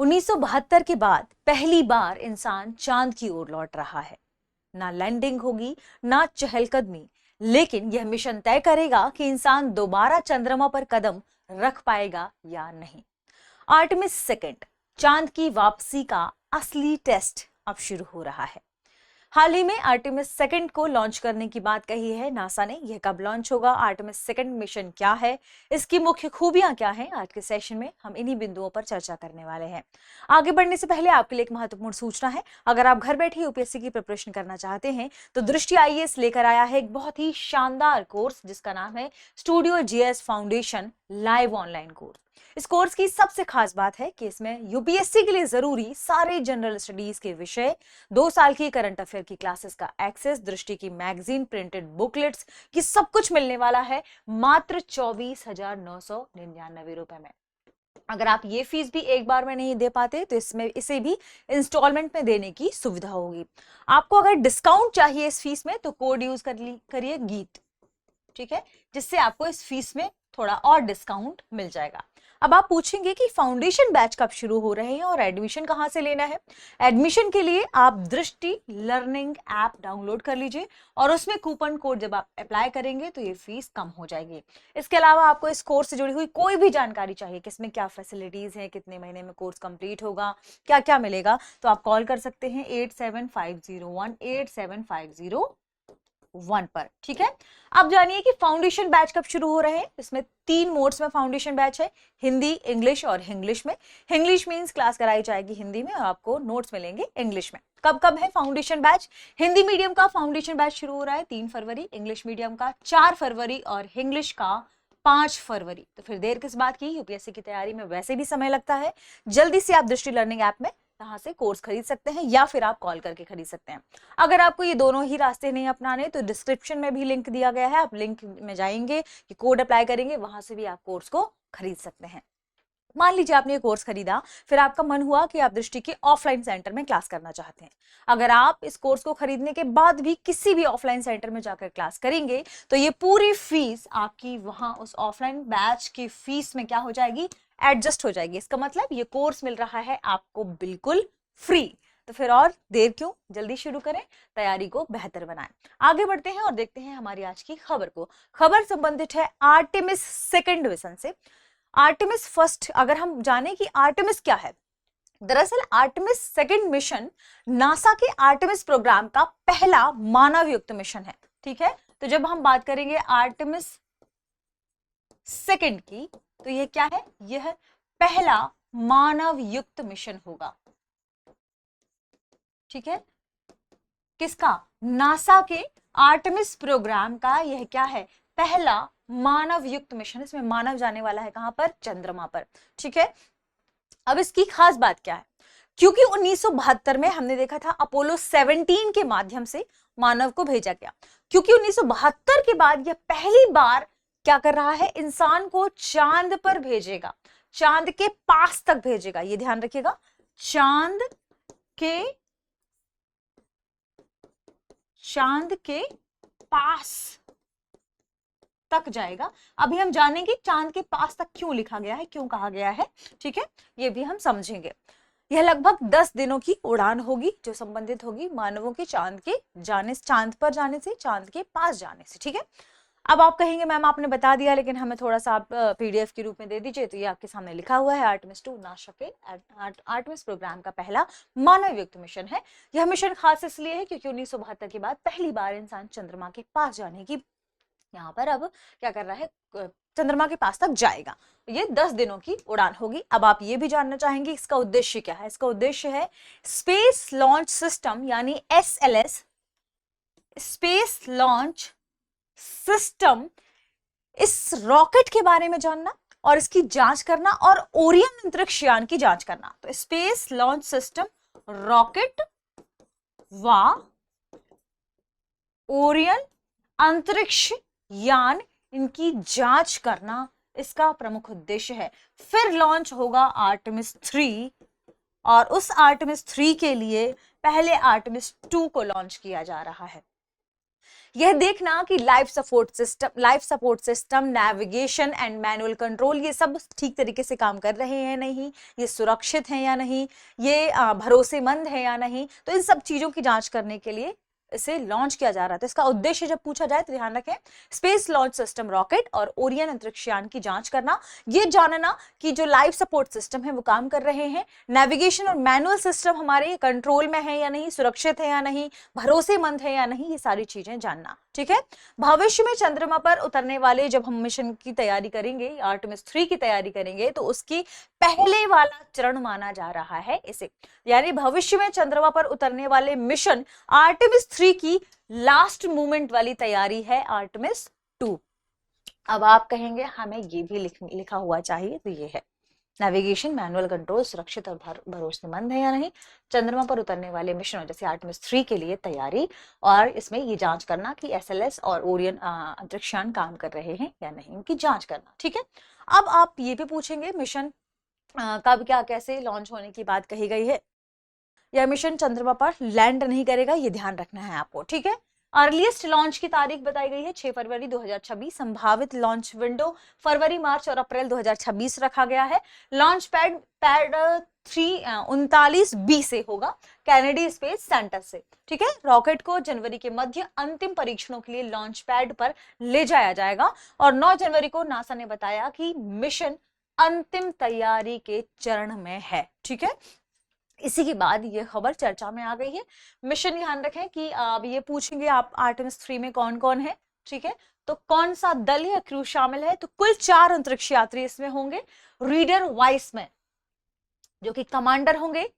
1972 के बाद पहली बार इंसान चांद की ओर लौट रहा है। ना लैंडिंग होगी, ना चहलकदमी, लेकिन यह मिशन तय करेगा कि इंसान दोबारा चंद्रमा पर कदम रख पाएगा या नहीं। आर्टेमिस सेकंड, चांद की वापसी का असली टेस्ट अब शुरू हो रहा है। हाल ही में आर्टेमिस सेकंड को लॉन्च करने की बात कही है नासा ने। यह कब लॉन्च होगा, आर्टेमिस सेकंड मिशन क्या है, इसकी मुख्य खूबियां क्या हैं, आज के सेशन में हम इन्हीं बिंदुओं पर चर्चा करने वाले हैं। आगे बढ़ने से पहले आपके लिए एक महत्वपूर्ण सूचना है। अगर आप घर बैठे यूपीएससी की प्रिपरेशन करना चाहते हैं तो दृष्टि आईएएस लेकर आया है एक बहुत ही शानदार कोर्स जिसका नाम है studio GS foundation live online course. इस कोर्स की सबसे खास बात है कि इसमें यूपीएससी के लिए जरूरी सारे जनरल स्टडीज के विषय, 2 साल की करंट अफेयर की क्लासेस का एक्सेस, दृष्टि की मैगजीन, प्रिंटेड बुकलेट्स, ये सब कुछ मिलने वाला है मात्र 24,999 रुपए में। अगर आप ये फीस भी एक बार में नहीं दे पाते तो इसे भी इंस्टॉलमेंट में देने की सुविधा होगी। आपको अगर डिस्काउंट चाहिए इस फीस में तो कोड यूज करिए गीत, ठीक है, जिससे आपको इस फीस में थोड़ा और डिस्काउंट मिल जाएगा। अब आप पूछेंगे कि फाउंडेशन बैच कब शुरू हो रहे हैं और एडमिशन कहां से लेना है। एडमिशन के लिए आप दृष्टि लर्निंग ऐप डाउनलोड कर लीजिए और उसमें कूपन कोड जब आप अप्लाई करेंगे तो ये फीस कम हो जाएगी। इसके अलावा आपको इस कोर्स से जुड़ी हुई कोई भी जानकारी चाहिए कि इसमें क्या फैसिलिटीज है, कितने महीने में कोर्स कंप्लीट होगा, क्या क्या मिलेगा, तो आप कॉल कर सकते हैं 8750187501 पर, ठीक है। अब जानिए कि फाउंडेशन बैच कब शुरू हो रहे हैं। इसमें 3 मोड्स में फाउंडेशन बैच है, हिंदी, इंग्लिश और इंग्लिश में। इंग्लिश मींस क्लास कराई जाएगी हिंदी में और आपको नोट्स मिलेंगे इंग्लिश में। कब कब है फाउंडेशन बैच। हिंदी मीडियम का फाउंडेशन बैच शुरू हो रहा है 3 फरवरी, इंग्लिश मीडियम का 4 फरवरी और इंग्लिश का 5 फरवरी। तो फिर देर किस बात की, यूपीएससी की तैयारी में वैसे भी समय लगता है। जल्दी से आप दृष्टि लर्निंग ऐप में यहाँ से कोर्स खरीद सकते हैं या फिर आप कॉल करके खरीद सकते हैं। अगर आपको ये दोनों ही रास्ते नहीं अपनाने तो डिस्क्रिप्शन में भी लिंक दिया गया है, आप लिंक में जाएंगे कि कोड अप्लाई करेंगे, वहां से भी आप कोर्स को खरीद सकते हैं। मान लीजिए आपने ये कोर्स खरीदा, फिर आपका मन हुआ कि आप दृष्टि के ऑफलाइन सेंटर में क्लास करना चाहते हैं। अगर आप इस कोर्स को खरीदने के बाद भी किसी भी ऑफलाइन सेंटर में जाकर क्लास करेंगे तो ये पूरी फीस आपकी वहां उस ऑफलाइन बैच की फीस में क्या हो जाएगी, एडजस्ट हो जाएगी। इसका मतलब ये कोर्स मिल रहा है आपको बिल्कुल फ्री। तो फिर और देर क्यों, जल्दी शुरू करें, तैयारी को बेहतर बनाएं। आगे बढ़ते हैं और देखते हैं हमारी आज की खबर को। खबर संबंधित है आर्टेमिस सेकंड मिशन से। आर्टेमिस फर्स्ट, अगर हम जाने कि आर्टेमिस क्या है, दरअसल आर्टेमिस सेकंड मिशन नासा के आर्टेमिस प्रोग्राम का पहला मानव युक्त मिशन है, ठीक है। तो जब हम बात करेंगे आर्टेमिस सेकंड की तो यह क्या है, यह पहला मानव युक्त मिशन होगा, ठीक है। किसका, नासा के आर्टेमिस प्रोग्राम का यह क्या है, पहला मानव युक्त मिशन। इसमें मानव जाने वाला है कहां पर, चंद्रमा पर, ठीक है। अब इसकी खास बात क्या है, क्योंकि 1972 में हमने देखा था अपोलो 17 के माध्यम से मानव को भेजा गया, क्योंकि 1972 के बाद यह पहली बार क्या कर रहा है, इंसान को चांद पर भेजेगा, चांद के पास तक भेजेगा। ये ध्यान रखिएगा, चांद के पास तक जाएगा। अभी हम जानेंगे चांद के पास तक क्यों लिखा गया है, क्यों कहा गया है, ठीक है, ये भी हम समझेंगे। यह लगभग 10 दिनों की उड़ान होगी जो संबंधित होगी मानवों के चांद पर जाने से, चांद के पास जाने से, ठीक है। अब आप कहेंगे मैम आपने बता दिया लेकिन हमें थोड़ा सा आप पीडीएफ के रूप में दे दीजिए। तो ये आपके सामने लिखा हुआ है, आर्टेमिस 2 नासा के आर्टेमिस प्रोग्राम का पहला मानव युक्त मिशन है। यह मिशन खास इसलिए है क्योंकि 1972 के बाद पहली बार इंसान चंद्रमा के पास जाने की, यहाँ पर अब क्या कर रहा है, चंद्रमा के पास तक जाएगा। ये 10 दिनों की उड़ान होगी। अब आप ये भी जानना चाहेंगे इसका उद्देश्य क्या है। इसका उद्देश्य है स्पेस लॉन्च सिस्टम यानी एसएलएस, स्पेस लॉन्च सिस्टम, इस रॉकेट के बारे में जानना और इसकी जांच करना और ओरियन अंतरिक्ष यान की जांच करना। तो स्पेस लॉन्च सिस्टम, रॉकेट व ओरियन अंतरिक्ष यान, इनकी जांच करना इसका प्रमुख उद्देश्य है। फिर लॉन्च होगा आर्टेमिस 3 और उस आर्टेमिस 3 के लिए पहले आर्टेमिस 2 को लॉन्च किया जा रहा है। यह देखना कि life support system, navigation and manual control ये सब ठीक तरीके से काम कर रहे हैं नहीं, ये सुरक्षित हैं या नहीं, ये भरोसेमंद है या नहीं। तो इन सब चीजों की जांच करने के लिए इसे लॉन्च किया जा रहा था। इसका उद्देश्य जब पूछा जाए तो ध्यान रखें, स्पेस लॉन्च सिस्टम रॉकेट और ओरियन अंतरिक्षयान की जांच करना, ये जानना कि जो लाइफ सपोर्ट सिस्टम है वो काम कर रहे हैं, नेविगेशन और मैनुअल सिस्टम हमारे कंट्रोल में है या नहीं, सुरक्षित है या नहीं, भरोसेमंद है या नहीं, ये सारी चीजें जानना। ठीक है। भविष्य में चंद्रमा पर उतरने वाले जब हम मिशन की तैयारी करेंगे, आर्टेमिस 3 की तैयारी करेंगे, तो उसकी पहले वाला चरण माना जा रहा है इसे, यानी भविष्य में चंद्रमा पर उतरने वाले मिशन आर्टेमिस 3 की लास्ट मूवमेंट वाली तैयारी है आर्टेमिस 2। अब आप कहेंगे हमें ये भी लिखा हुआ चाहिए, तो ये है नेविगेशन, मैनुअल कंट्रोल सुरक्षित और भरोसेमंद है या नहीं, चंद्रमा पर उतरने वाले मिशन जैसे आर्टेमिस 3 के लिए तैयारी, और इसमें ये जांच करना कि एसएलएस और ओरियन अंतरिक्षयान काम कर रहे हैं या नहीं, उनकी जांच करना। ठीक है। अब आप ये भी पूछेंगे मिशन कब क्या कैसे लॉन्च होने की बात कही गई है। यह मिशन चंद्रमा पर लैंड नहीं करेगा, ये ध्यान रखना है आपको। ठीक है। अर्लीस्ट लॉन्च की तारीख बताई गई है 6 फरवरी 2026। संभावित लॉन्च विंडो फरवरी, मार्च और अप्रैल 2026 रखा गया है। लॉन्च पैड 39B से होगा, कैनेडी स्पेस सेंटर से। ठीक है। रॉकेट को जनवरी के मध्य अंतिम परीक्षणों के लिए लॉन्च पैड पर ले जाया जाएगा और 9 जनवरी को नासा ने बताया कि मिशन अंतिम तैयारी के चरण में है। ठीक है। इसी के बाद ये खबर चर्चा में आ गई है। मिशन ध्यान रखें कि अब ये पूछेंगे आप आर्टेमिस 3 में कौन कौन है। ठीक है। तो कौन सा दल या क्रू शामिल है, तो कुल 4 अंतरिक्ष यात्री इसमें होंगे। रीडर वाइसमैन जो कि कमांडर होंगे,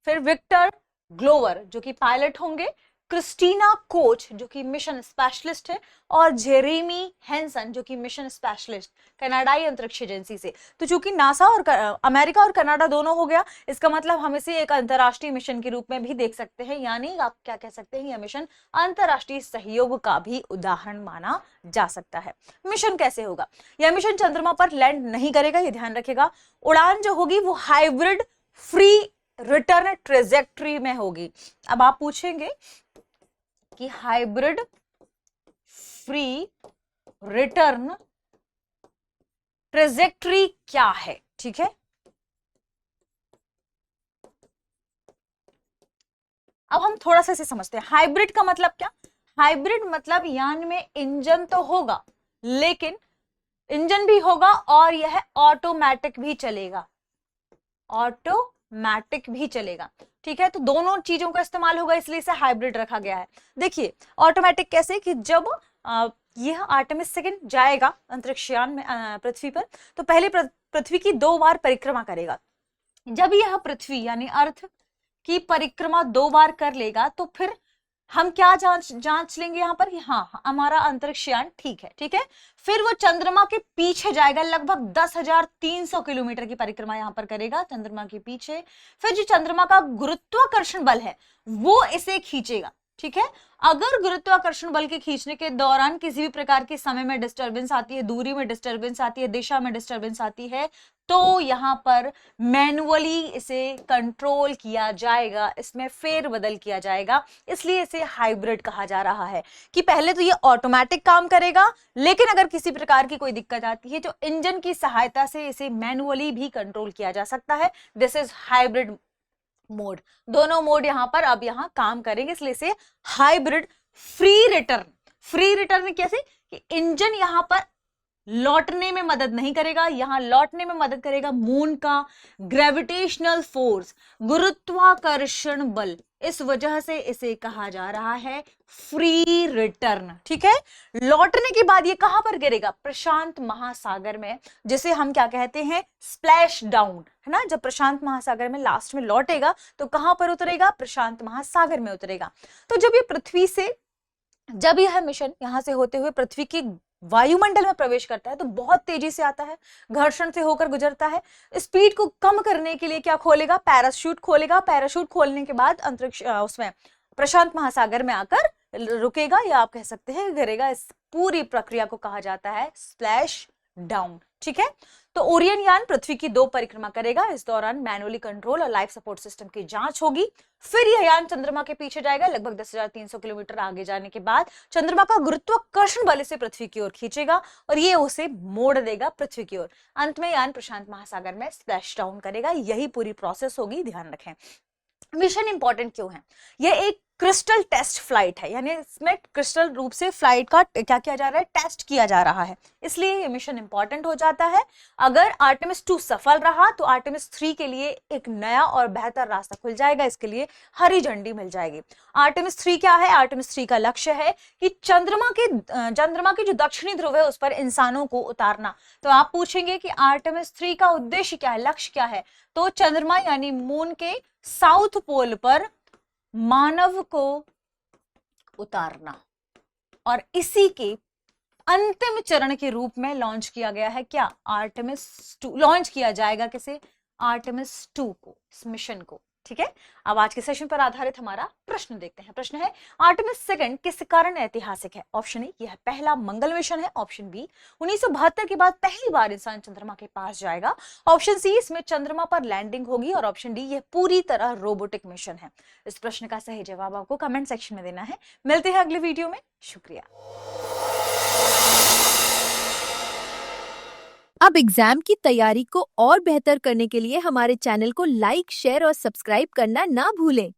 फिर विक्टर ग्लोवर जो कि पायलट होंगे, क्रिस्टीना कोच जो कि मिशन स्पेशलिस्ट है, और जेरेमी हैंसन जो कि मिशन स्पेशलिस्ट कनाडाई अंतरिक्ष एजेंसी से। तो चूंकि नासा और अमेरिका और कनाडा दोनों हो गया, इसका मतलब हम इसे एक अंतरराष्ट्रीय मिशन के रूप में भी देख सकते हैं, यानी आप क्या कह सकते हैं, यह मिशन अंतरराष्ट्रीय सहयोग का भी उदाहरण माना जा सकता है। मिशन कैसे होगा, यह मिशन चंद्रमा पर लैंड नहीं करेगा, ये ध्यान रखेगा। उड़ान जो होगी वो हाइब्रिड फ्री रिटर्न ट्रेजेक्ट्री में होगी। अब आप पूछेंगे कि हाइब्रिड फ्री रिटर्न ट्रेजेक्ट्री क्या है। ठीक है। अब हम थोड़ा सा इसे समझते हैं। हाइब्रिड का मतलब क्या, हाइब्रिड मतलब यान में इंजन तो होगा, लेकिन इंजन भी होगा और यह ऑटोमेटिक भी चलेगा, ऑटोमेटिक भी चलेगा। ठीक है। तो दोनों चीजों का इस्तेमाल होगा, इसलिए इसे हाइब्रिड रखा गया है। देखिए ऑटोमेटिक कैसे कि जब यह आर्टेमिस 2 जाएगा अंतरिक्षयान में पृथ्वी पर, तो पहले पृथ्वी की 2 बार परिक्रमा करेगा। जब यह पृथ्वी यानी अर्थ की परिक्रमा 2 बार कर लेगा, तो फिर हम क्या जांच लेंगे यहाँ पर, हाँ हमारा अंतरिक्षयान ठीक है। ठीक है। फिर वो चंद्रमा के पीछे जाएगा, लगभग 10,300 किलोमीटर की परिक्रमा यहाँ पर करेगा चंद्रमा के पीछे। फिर जो चंद्रमा का गुरुत्वाकर्षण बल है वो इसे खींचेगा। ठीक है। अगर गुरुत्वाकर्षण बल के खींचने के दौरान किसी भी प्रकार के समय में डिस्टरबेंस आती है, दूरी में डिस्टरबेंस आती है, दिशा में डिस्टरबेंस आती है, तो यहाँ पर मैनुअली इसे कंट्रोल किया जाएगा, इसमें फेरबदल किया जाएगा। इसलिए इसे हाइब्रिड कहा जा रहा है कि पहले तो ये ऑटोमेटिक काम करेगा, लेकिन अगर किसी प्रकार की कोई दिक्कत आती है तो इंजन की सहायता से इसे मैनुअली भी कंट्रोल किया जा सकता है। This is hybrid mode. दोनों मोड यहां पर अब यहां काम करेंगे, इसलिए इसे हाइब्रिड फ्री रिटर्न कैसे कि इंजन यहां पर लौटने में मदद नहीं करेगा, यहां लौटने में मदद करेगा मून का ग्रेविटेशनल फोर्स, गुरुत्वाकर्षण बल। इस वजह से इसे कहा जा रहा है फ्री रिटर्न। ठीक है। लौटने के बाद ये कहां पर गिरेगा, प्रशांत महासागर में, जिसे हम क्या कहते हैं, स्प्लैश डाउन, है ना। जब प्रशांत महासागर में लास्ट में लौटेगा तो कहां पर उतरेगा, प्रशांत महासागर में उतरेगा। तो जब ये पृथ्वी से, जब यह मिशन यहां से होते हुए पृथ्वी की वायुमंडल में प्रवेश करता है तो बहुत तेजी से आता है, घर्षण से होकर गुजरता है। स्पीड को कम करने के लिए क्या खोलेगा, पैराशूट खोलेगा। पैराशूट खोलने के बाद अंतरिक्ष उसमें प्रशांत महासागर में आकर रुकेगा, या आप कह सकते हैं गिरेगा। इस पूरी प्रक्रिया को कहा जाता है स्प्लैश डाउन। ठीक है। तो ओरियन यान पृथ्वी की 2 परिक्रमा करेगा। इस दौरान मैनुअली कंट्रोल और लाइफ सपोर्ट सिस्टम की जांच होगी। फिर यह यान चंद्रमा के पीछे जाएगा। लगभग 10,300 किलोमीटर आगे जाने के बाद चंद्रमा का गुरुत्वाकर्षण बल इसे पृथ्वी की ओर खींचेगा और ये उसे मोड़ देगा पृथ्वी की ओर। अंत में यान प्रशांत महासागर में स्प्लैश डाउन करेगा। यही पूरी प्रोसेस होगी, ध्यान रखें। मिशन इंपॉर्टेंट क्यों है? यह एक क्रिस्टल टेस्ट फ्लाइट है, यानी इसमें क्रिस्टल रूप से फ्लाइट का क्या किया जा रहा है, टेस्ट किया जा रहा है, इसलिए ये मिशन इंपॉर्टेंट हो जाता है। अगर आर्टेमिस 2 सफल रहा तो आर्टेमिस 3 के लिए एक नया और बेहतर रास्ता खुल जाएगा, इसके लिए हरी झंडी मिल जाएगी। आर्टेमिस 3 क्या है? आर्टेमिस 3 का लक्ष्य है कि चंद्रमा की जो दक्षिणी ध्रुव है उस पर इंसानों को उतारना। तो आप पूछेंगे कि आर्टेमिस 3 का उद्देश्य क्या है, लक्ष्य क्या है? तो चंद्रमा यानी मून के साउथ पोल पर मानव को उतारना, और इसी के अंतिम चरण के रूप में लॉन्च किया गया है क्या? आर्टेमिस 2 लॉन्च किया जाएगा। किसे? आर्टेमिस 2 को, इस मिशन को। ठीक है, अब आज के सेशन पर आधारित हमारा प्रश्न देखते हैं। प्रश्न है, आर्टेमिस 2 किस कारण ऐतिहासिक है? ऑप्शन ए, यह पहला मंगल मिशन है। ऑप्शन बी, 1972 के बाद पहली बार इंसान चंद्रमा के पास जाएगा। ऑप्शन सी, इसमें चंद्रमा पर लैंडिंग होगी। और ऑप्शन डी, यह पूरी तरह रोबोटिक मिशन है। इस प्रश्न का सही जवाब आपको कमेंट सेक्शन में देना है। मिलते हैं अगले वीडियो में। शुक्रिया। अब एग्जाम की तैयारी को और बेहतर करने के लिए हमारे चैनल को लाइक, शेयर और सब्सक्राइब करना ना भूलें।